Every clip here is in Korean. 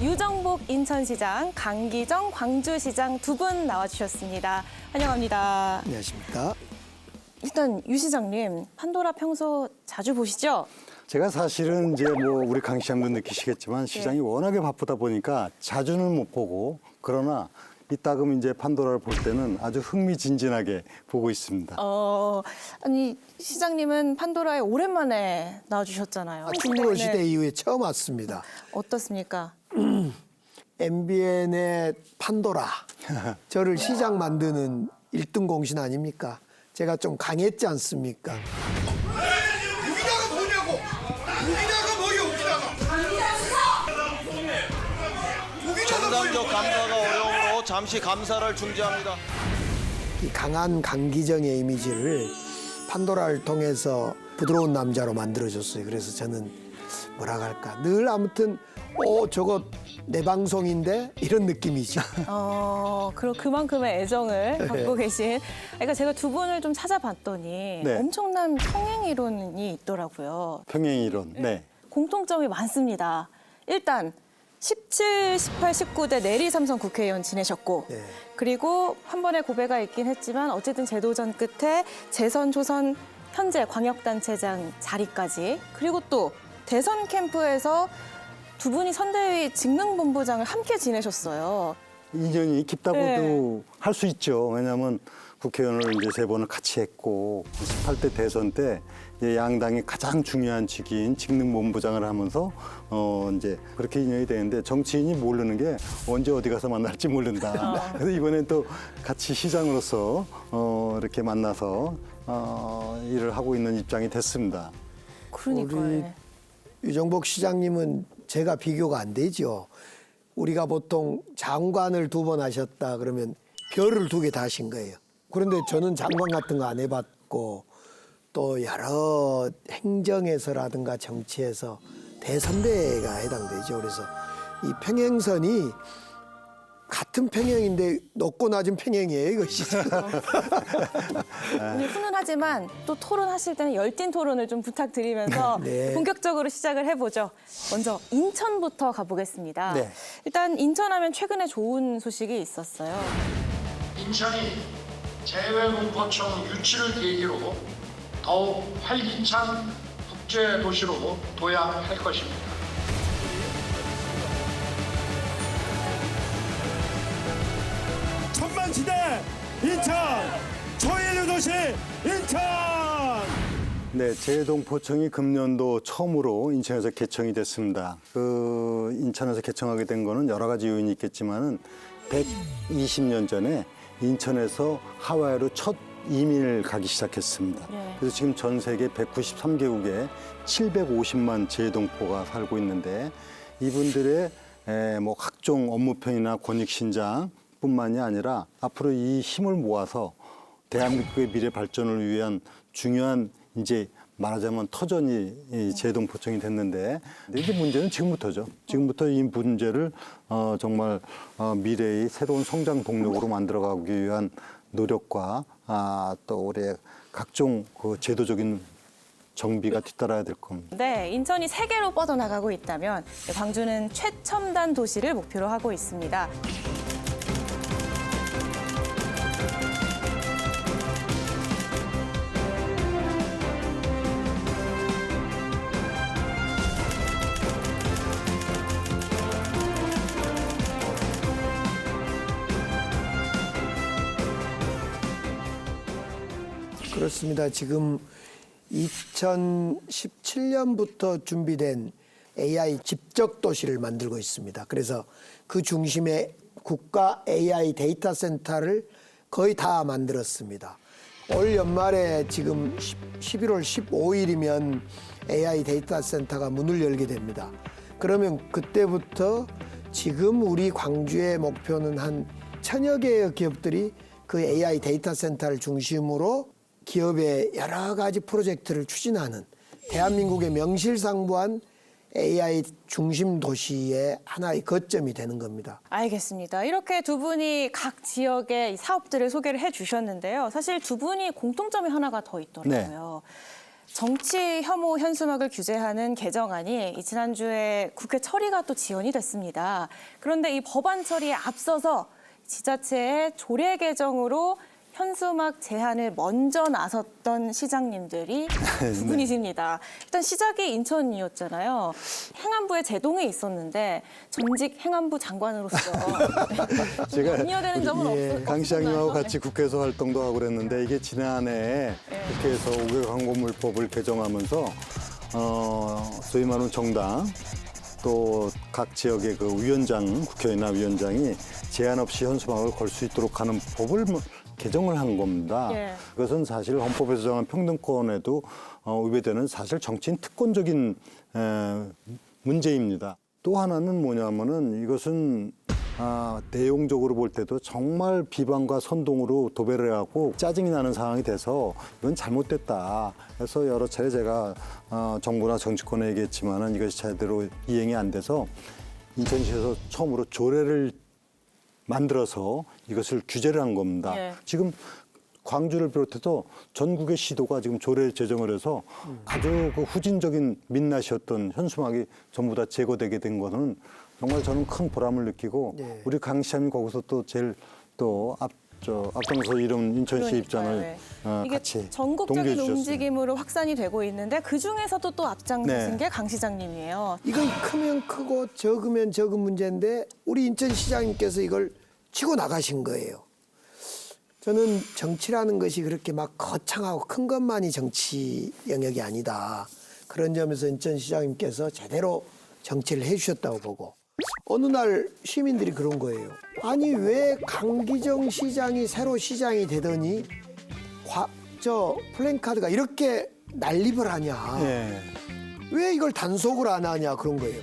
유정복 인천시장, 강기정 광주시장 두 분 나와주셨습니다. 환영합니다. 안녕하십니까. 일단 유 시장님, 판도라 평소 자주 보시죠? 제가 사실은 이제 뭐 우리 강 시장도 느끼시겠지만 시장이 워낙에 바쁘다 보니까 자주는 못 보고 그러나 이따금 이제 판도라를 볼 때는 아주 흥미진진하게 보고 있습니다. 아니 시장님은 판도라에 오랜만에 나와주셨잖아요. 충무로 네. 시대 이후에 처음 왔습니다. 어떻습니까? MBN의 판도라. 저를 시장 만드는 1등 공신 아닙니까? 제가 좀 강했지 않습니까? 우기다가 뭐냐고! 우기다가 뭐야, 우기다가! 정상적 감사가 어려우므로 잠시 감사를 중지합니다. 이 강한 강기정의 이미지를 판도라를 통해서 부드러운 남자로 만들어줬어요. 그래서 저는 뭐라 할까 늘 아무튼 저거 내 방송인데 이런 느낌이죠. 그럼 그만큼의 애정을 갖고 계신. 그러니까 제가 두 분을 좀 찾아봤더니 네. 엄청난 평행 이론이 있더라고요. 평행이론. 네. 공통점이 많습니다. 일단 17, 18, 19대 내리 삼성 국회의원 지내셨고 네. 그리고 한 번의 고배가 있긴 했지만 어쨌든 재도전 끝에 재선, 조선, 현재 광역단체장 자리까지 그리고 또 대선 캠프에서 두 분이 선대위 직능본부장을 함께 지내셨어요. 인연이 깊다고도 네. 할 수 있죠. 왜냐하면 국회의원을 이제 3번을 같이 했고 18대 대선 때 이제 양당의 가장 중요한 직위인 직능본부장을 하면서 이제 그렇게 인연이 되는데 정치인이 모르는 게 언제 어디 가서 만날지 모른다. 그래서 이번엔 또 같이 시장으로서 이렇게 만나서 일을 하고 있는 입장이 됐습니다. 그러니까요. 우리 네. 유정복 시장님은 제가 비교가 안 되죠. 우리가 보통 장관을 2번 하셨다 그러면 별을 2개 다 하신 거예요. 그런데 저는 장관 같은 거 안 해봤고 또 여러 행정에서라든가 정치에서 대선배가 해당되죠. 그래서 이 평행선이 같은 평행인데 높고 낮은 평행이에요, 이것이. 오늘 훈훈하지만 또 토론하실 때는 열띤 토론을 좀 부탁드리면서 네. 본격적으로 시작을 해보죠. 먼저 인천부터 가보겠습니다. 네. 일단 인천하면 최근에 좋은 소식이 있었어요. 인천이 재외공포청 유치를 계기로 더욱 활기찬 국제도시로 도약할 것입니다. 천만시대 인천! 초일류 도시 인천! 네, 재동포청이 금년도 처음으로 인천에서 개청이 됐습니다. 그 인천에서 개청하게 된 거는 여러 가지 요인이 있겠지만은 120년 전에 인천에서 하와이로 첫 이민을 가기 시작했습니다. 네. 그래서 지금 전 세계 193개국에 750만 재동포가 살고 있는데 이분들의 뭐 각종 업무편이나 권익신장뿐만이 아니라 앞으로 이 힘을 모아서 대한민국의 미래 발전을 위한 중요한 이제 말하자면 터전이 이 재동포청이 됐는데 이제 문제는 지금부터죠. 지금부터 이 문제를 정말 미래의 새로운 성장 동력으로 만들어가기 위한 노력과 또 우리의 각종 그 제도적인 정비가 뒤따라야 될 겁니다. 네, 인천이 세계로 뻗어나가고 있다면 광주는 최첨단 도시를 목표로 하고 있습니다. 그렇습니다. 지금 2017년부터 준비된 AI 집적 도시를 만들고 있습니다. 그래서 그 중심에 국가 AI 데이터 센터를 거의 다 만들었습니다. 올 연말에 지금 11월 15일이면 AI 데이터 센터가 문을 열게 됩니다. 그러면 그때부터 지금 우리 광주의 목표는 한 1000여 개의 기업들이 그 AI 데이터 센터를 중심으로 기업의 여러 가지 프로젝트를 추진하는 대한민국의 명실상부한 AI 중심 도시의 하나의 거점이 되는 겁니다. 알겠습니다. 이렇게 두 분이 각 지역의 사업들을 소개를 해주셨는데요. 사실 두 분이 공통점이 하나가 더 있더라고요. 정치 혐오 현수막을 규제하는 개정안이 지난주에 국회 처리가 또 지연이 됐습니다. 그런데 이 법안 처리에 앞서서 지자체의 조례 개정으로 현수막 제한을 먼저 나섰던 시장님들이 두 분이십니다. 일단 시작이 인천이었잖아요. 행안부에 제동에 있었는데 전직 행안부 장관으로서 제가 염려되는 점은 없었나요? 강 시장님하고 같이 국회에서 활동도 하고 그랬는데 이게 지난해 국회에서 5개 광고물법을 개정하면서 소위 말하는 정당 또 각 지역의 그 위원장, 국회의원이나 위원장이 제한 없이 현수막을 걸 수 있도록 하는 법을 개정을 한 겁니다. 예. 그것은 사실 헌법에서 정한 평등권에도 위배되는 사실 정치인 특권적인 문제입니다. 또 하나는 뭐냐면은 이것은 내용적으로 볼 때도 정말 비방과 선동으로 도배를 해갖고 짜증이 나는 상황이 돼서 이건 잘못됐다. 그래서 여러 차례 제가 정부나 정치권에 얘기했지만은 이것이 제대로 이행이 안 돼서 인천시에서 처음으로 조례를 만들어서 이것을 규제를 한 겁니다. 예. 지금 광주를 비롯해서 전국의 시도가 지금 조례 제정을 해서 아주 그 후진적인 민낯이었던 현수막이 전부 다 제거되게 된 것은 정말 저는 큰 보람을 느끼고 네. 우리 강 시장님 거기서 또 제일 또 앞장서 이런 인천시 입장을 그러니까요. 이게 같이 동기해 전국적인 주셨어요. 움직임으로 확산이 되고 있는데 그 중에서도 또 앞장서신 네. 게 강 시장님이에요. 이건 크면 크고 적으면 적은 문제인데 우리 인천시장님께서 이걸 치고 나가신 거예요. 저는 정치라는 것이 그렇게 막 거창하고 큰 것만이 정치 영역이 아니다. 그런 점에서 인천시장님께서 제대로 정치를 해주셨다고 보고 어느 날 시민들이 그런 거예요. 아니 왜 강기정 시장이 새로 시장이 되더니 플랜카드가 이렇게 난립을 하냐. 예. 왜 이걸 단속을 안 하냐 그런 거예요.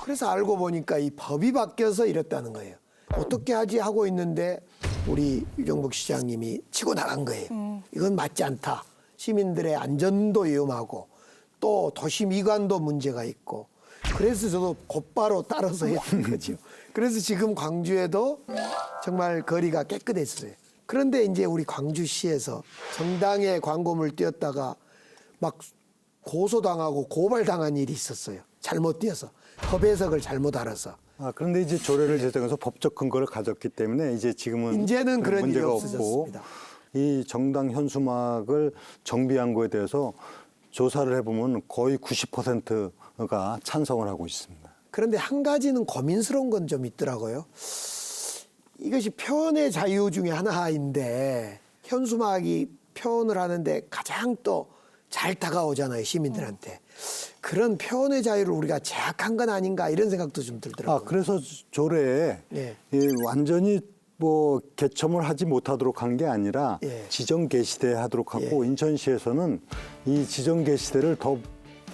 그래서 알고 보니까 이 법이 바뀌어서 이랬다는 거예요. 어떻게 하지 하고 있는데 우리 유정복 시장님이 치고 나간 거예요. 이건 맞지 않다. 시민들의 안전도 위험하고 또 도시 미관도 문제가 있고 그래서 저도 곧바로 따라서 했던 거죠. 그래서 지금 광주에도 정말 거리가 깨끗했어요. 그런데 이제 우리 광주시에서 정당의 광고물 띄었다가 막 고소당하고 고발당한 일이 있었어요. 잘못 띄어서 법 해석을 잘못 알아서. 그런데 이제 조례를 제정해서 법적 근거를 가졌기 때문에 이제 지금은 이제는 그런 일이 문제가 없어졌습니다. 없고 이 정당 현수막을 정비한 거에 대해서 조사를 해보면 거의 90%가 찬성을 하고 있습니다. 그런데 한 가지는 고민스러운 건 좀 있더라고요. 이것이 표현의 자유 중에 하나인데 현수막이 표현을 하는데 가장 또 잘 다가오잖아요, 시민들한테. 그런 표현의 자유를 우리가 제약한 건 아닌가 이런 생각도 좀 들더라고요. 그래서 조례에 예. 완전히 뭐 개첨을 하지 못하도록 한 게 아니라 예. 지정 게시대 하도록 하고 인천시에서는 이 지정 게시대를 더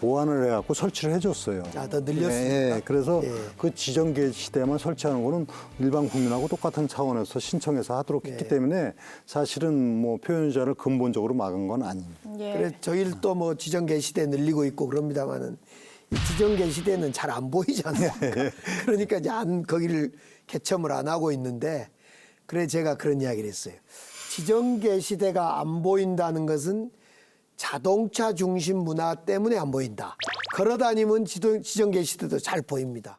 보완을 해갖고 설치를 해줬어요. 더 늘렸습니까? 그래서 예. 그 지정 게시대만 설치하는 거는 일반 국민하고 똑같은 차원에서 신청해서 하도록 했기 때문에 사실은 뭐 표현자를 근본적으로 막은 건 아닙니다. 예. 그래서 저희도 뭐 지정 게시대 늘리고 있고 그럽니다만은 이 지정 게시대는 잘 안 보이지 않습니까? 그러니까 이제 거기를 개첨을 안 하고 있는데 그래 제가 그런 이야기를 했어요. 지정 게시대가 안 보인다는 것은 자동차 중심 문화 때문에 안 보인다. 걸어 다니면 지정 게시대도 잘 보입니다.